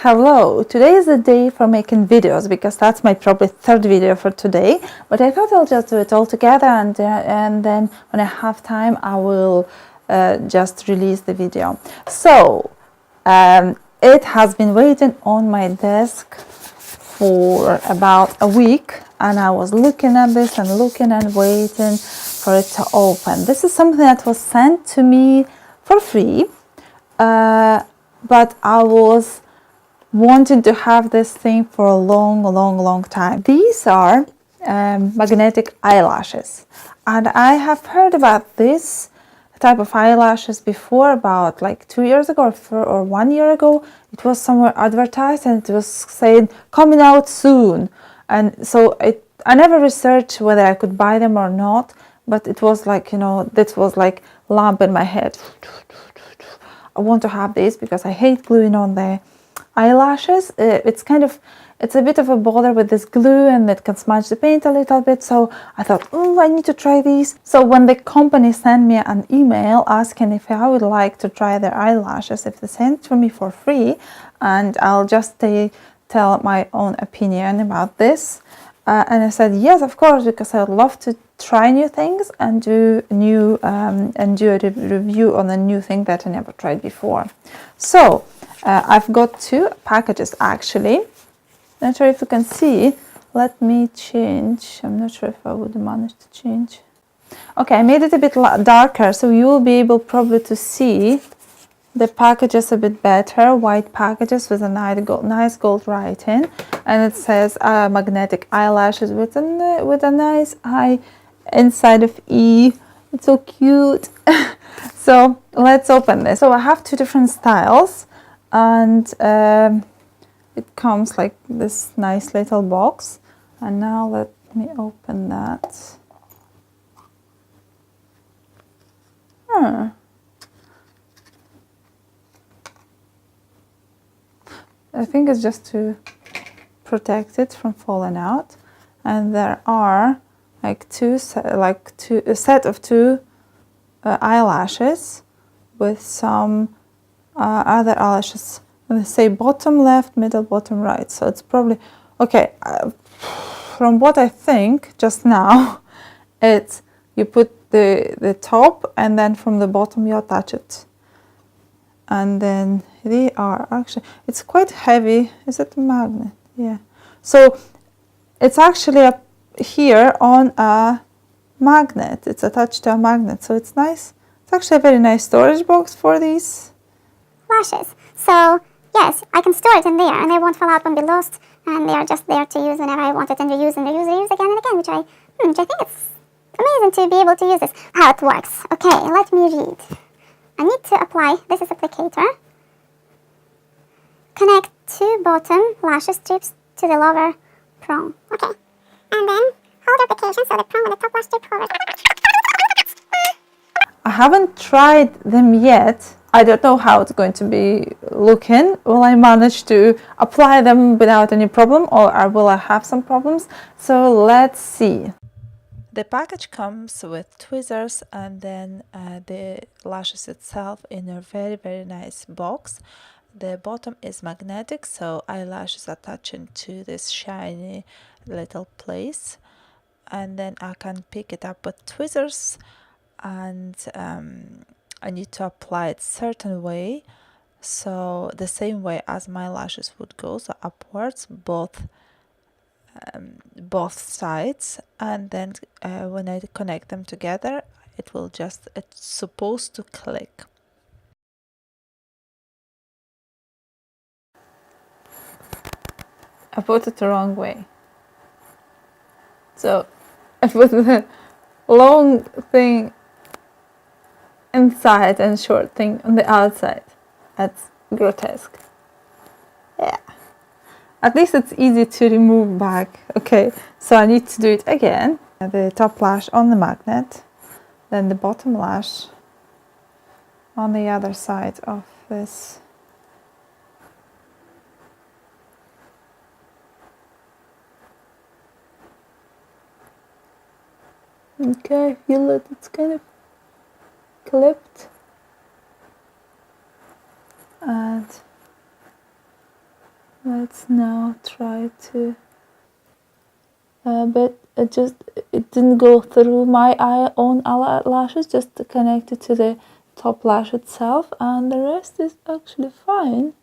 Hello, today is the day for making videos because that's my probably third video for today, but I thought I'll just do it all together and then when I have time I will just release the video. So it has been waiting on my desk for about a week and I was looking at this and looking and waiting for it to open. This is something that was sent to me for free, but I was wanted to have this thing for a long time. These are magnetic eyelashes, and I have heard about this type of eyelashes before, about like 2 years ago or 1 year ago. It was somewhere advertised and it was saying coming out soon, and so I never researched whether I could buy them or not, but it was like, you know, this was like lamp in my head. I want to have this because I hate gluing on the eyelashes. It's a bit of a bother with this glue and it can smudge the paint a little bit, so I thought, oh, I need to try these. So when the company sent me an email asking if I would like to try their eyelashes, if they sent to me for free, and I'll just tell my own opinion about this, and I said yes, of course, because I would love to try new things and do a review on a new thing that I never tried before. So I've got two packages actually. Not sure if you can see. Let me change. I'm not sure if I would manage to change. Okay, I made it a bit darker so you will be able probably to see the packages a bit better. White packages with a nice gold writing, and it says magnetic eyelashes with a nice eye inside of E. It's so cute. So let's open this. So I have two different styles, and it comes like this nice little box. And now let me open that. I think it's just to protect it from falling out, and there are like a set of two eyelashes with some other eyelashes. And they say bottom left, middle, bottom right. So it's probably okay. From what I think just now, it's you put the top and then from the bottom you attach it, and then they are actually, it's quite heavy. Is it a magnet? Yeah. So it's actually up here on a magnet. It's attached to a magnet, so it's nice. It's actually a very nice storage box for these lashes. So yes, I can store it in there and they won't fall out, won't be lost, and they are just there to use whenever I want it, and reuse again and again, which I think it's amazing to be able to use this. How it works. Okay, let me read. I need to apply, this is applicator. Connect two bottom lashes strips to the lower prong. Okay. And then hold application so the prong and the top lash strip hovers. I haven't tried them yet. I don't know how it's going to be looking. Will I manage to apply them without any problem, or will I have some problems? So let's see. The package comes with tweezers and then the lashes itself in a very nice box. The bottom is magnetic, so eyelashes attaching to this shiny little place, and then I can pick it up with tweezers, and I need to apply it certain way, so the same way as my lashes would go, so upwards both sides, and then when I connect them together it's supposed to click. I put it the wrong way, so I put the long thing inside and short thing on the outside. That's grotesque. Yeah, at least it's easy to remove back. Okay, so I need to do it again. The top lash on the magnet, then the bottom lash on the other side of this. Okay, feel that it's kind of clipped, and let's now try to, but it didn't go through my own eyelashes, just connected to the top lash itself, and the rest is actually fine.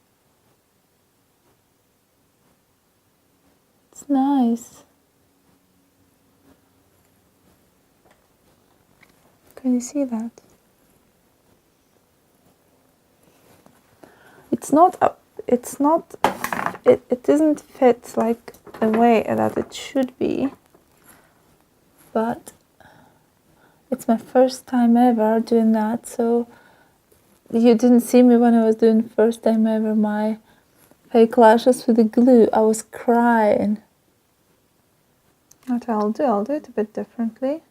It's nice. Can you see that? It doesn't fit like the way that it should be, but it's my first time ever doing that, so you didn't see me when I was doing first time ever my fake lashes with the glue. I was crying. What I'll do it a bit differently.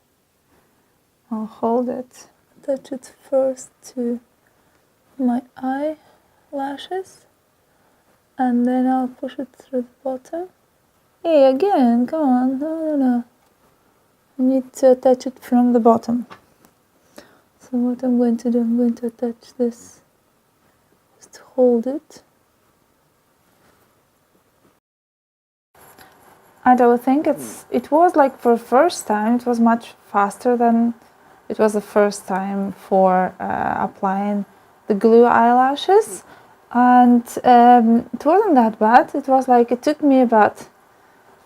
I'll hold it, attach it first to my eyelashes, and then I'll push it through the bottom. Hey, again, come on, no. I need to attach it from the bottom. So what I'm going to do, I'm going to attach this, just hold it. And I would think it was like for first time, it was much faster than it was the first time for applying the glue eyelashes. And it wasn't that bad. It was like, it took me about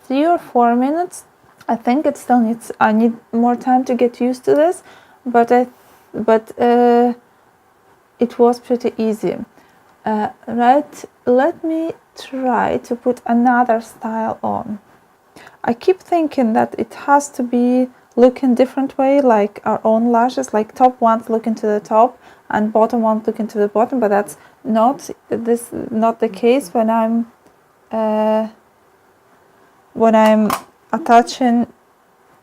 3 or 4 minutes. I think it still needs, I need more time to get used to this, but it was pretty easy. Right, let me try to put another style on. I keep thinking that it has to be looking different way, like our own lashes, like top ones looking to the top and bottom ones looking to the bottom, but that's not the case when I'm attaching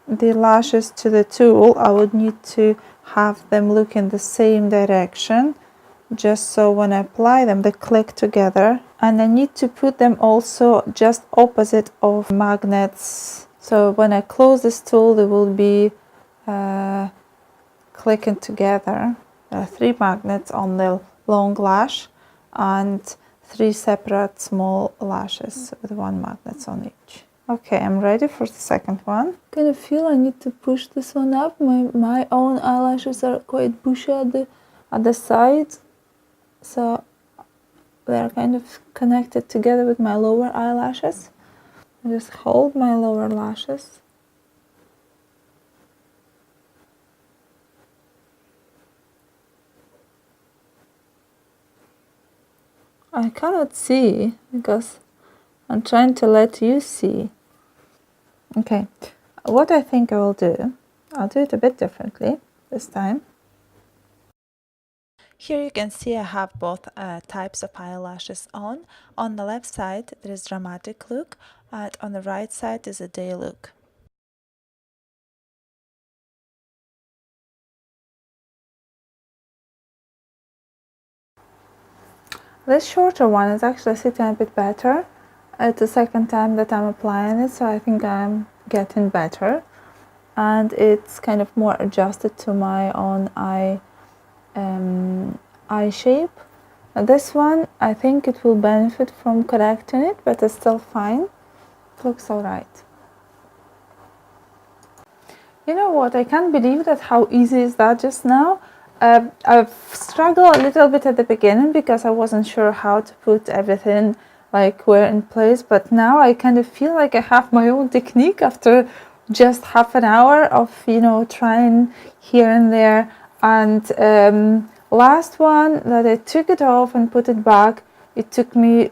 the lashes to the tool. I would need to have them look in the same direction, just so when I apply them they click together, and I need to put them also just opposite of magnets, so when I close this tool they will be clicking together. There are 3 magnets on the long lash and 3 separate small lashes with 1 magnet on each. Okay, I'm ready for the second one. Kind of feel I need to push this one up. My own eyelashes are quite bushy at the sides, so they're kind of connected together with my lower eyelashes. I just hold my lower lashes. I cannot see because I'm trying to let you see. Okay, what I think I will do, I'll do it a bit differently this time. Here you can see I have both types of eyelashes on. On the left side there is dramatic look, and on the right side is a day look. This shorter one is actually sitting a bit better. It's the second time that I'm applying it, so I think I'm getting better. And it's kind of more adjusted to my own eye shape. This one, I think it will benefit from correcting it, but it's still fine. It looks alright. You know what, I can't believe that how easy is that just now. I've struggled a little bit at the beginning because I wasn't sure how to put everything like where in place, but now I kind of feel like I have my own technique after just half an hour of, you know, trying here and there. And last one that I took it off and put it back, it took me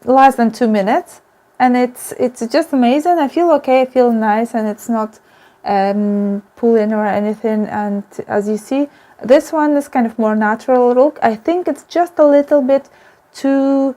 less than 2 minutes, and it's just amazing. I feel okay, I feel nice, and it's not pulling or anything. And as you see, this one is kind of more natural look. I think it's just a little bit too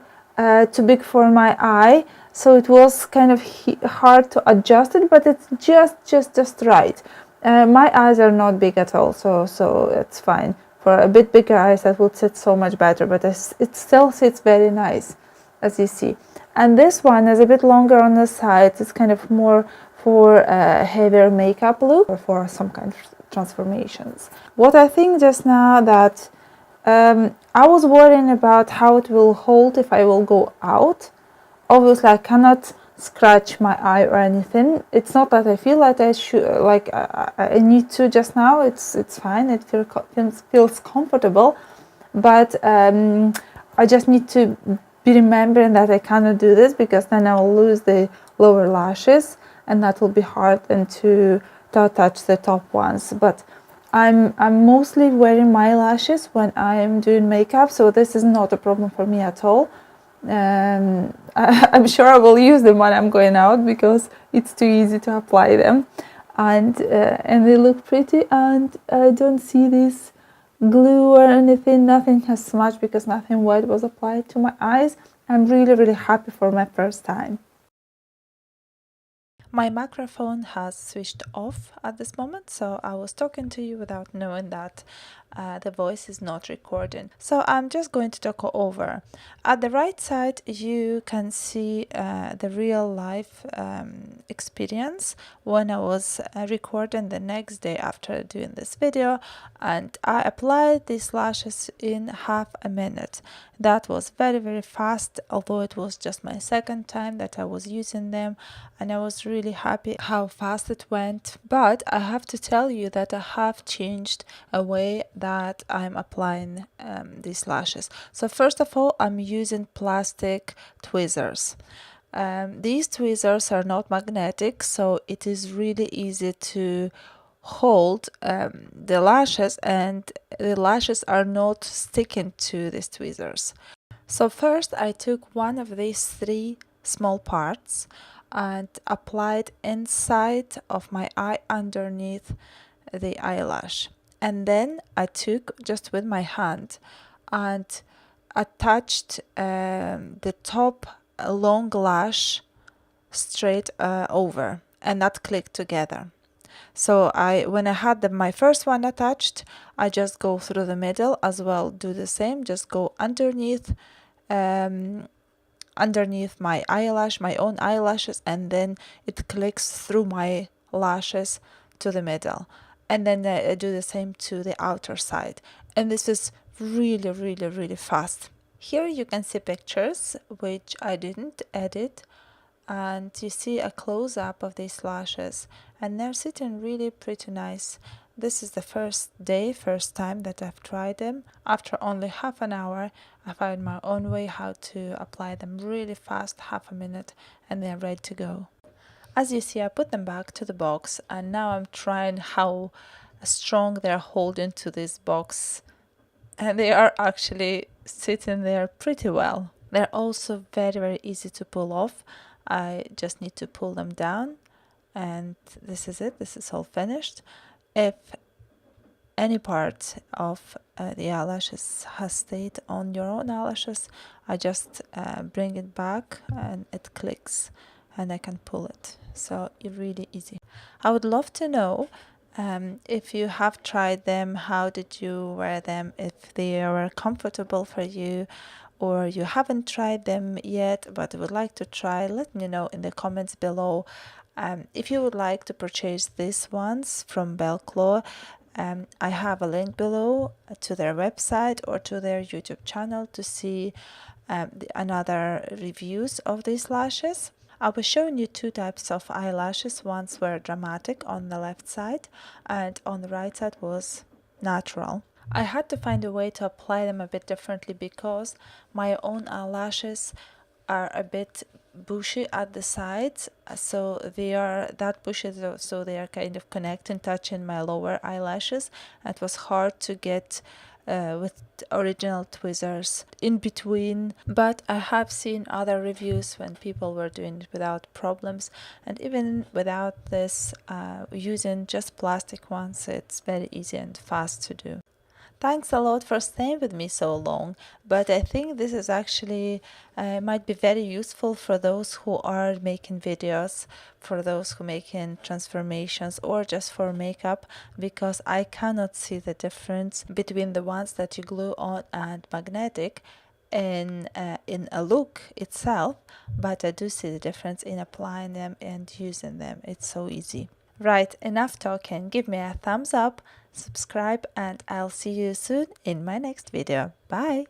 big for my eye, so it was kind of hard to adjust it, but it's just right. My eyes are not big at all, so it's fine. For a bit bigger eyes that would sit so much better, but it still sits very nice, as you see. And this one is a bit longer on the sides. It's kind of more for a heavier makeup look or for some kind of transformations. What I think just now that I was worrying about how it will hold if I will go out, obviously I cannot scratch my eye or anything. It's not that I feel like I should, like I need to just now. It's fine. It feels comfortable, but I just need to be remembering that I cannot do this, because then I will lose the lower lashes, and that will be hard and to touch the top ones. But I'm mostly wearing my lashes when I am doing makeup, so this is not a problem for me at all. I'm sure I will use them when I'm going out, because it's too easy to apply them, and they look pretty, and I don't see this glue or anything. Nothing has smudged because nothing wet was applied to my eyes. I'm really happy for my first time. My microphone has switched off at this moment, so I was talking to you without knowing that the voice is not recording. So I'm just going to talk over. At the right side, you can see the real life experience when I was recording the next day after doing this video, and I applied these lashes in half a minute. That was very fast, although it was just my second time that I was using them, and I was really happy how fast it went. But I have to tell you that I have changed a way that I'm applying these lashes. So first of all, I'm using plastic tweezers. These tweezers are not magnetic, so it is really easy to hold the lashes, and the lashes are not sticking to these tweezers. So first I took one of these three small parts and applied inside of my eye underneath the eyelash, and then I took just with my hand and attached the top long lash straight over, and that clicked together. So when I had my first one attached, I just go through the middle as well, do the same, just go underneath my eyelash, my own eyelashes, and then it clicks through my lashes to the middle, and then I do the same to the outer side, and this is really fast. Here you can see pictures which I didn't edit, and you see a close-up of these lashes, and they're sitting really pretty nice. This is the first time that I've tried them. After only half an hour, I found my own way how to apply them really fast, half a minute, and they're ready to go. As you see, I put them back to the box, and now I'm trying how strong they're holding to this box, and they are actually sitting there pretty well. They're also very easy to pull off. I just need to pull them down, and this is it. This is all finished. If any part of the eyelashes has stayed on your own eyelashes, I just bring it back and it clicks, and I can pull it. So it's really easy. I would love to know if you have tried them, how did you wear them, if they were comfortable for you, or you haven't tried them yet but would like to try. Let me know in the comments below. If you would like to purchase these ones from Belclaw, I have a link below to their website or to their YouTube channel to see another reviews of these lashes. I was showing you two types of eyelashes. Ones were dramatic on the left side, and on the right side was natural. I had to find a way to apply them a bit differently because my own eyelashes are a bit bushy at the sides, so they are that bushy, so they are kind of connecting, touching my lower eyelashes. It was hard to get with original tweezers in between, but I have seen other reviews when people were doing it without problems, and even without this, using just plastic ones, it's very easy and fast to do. Thanks a lot for staying with me so long, but I think this is actually might be very useful for those who are making videos, for those who making transformations, or just for makeup, because I cannot see the difference between the ones that you glue on and magnetic in a look itself, but I do see the difference in applying them and using them. It's so easy. Right, enough talking. Give me a thumbs up, subscribe, and I'll see you soon in my next video. Bye!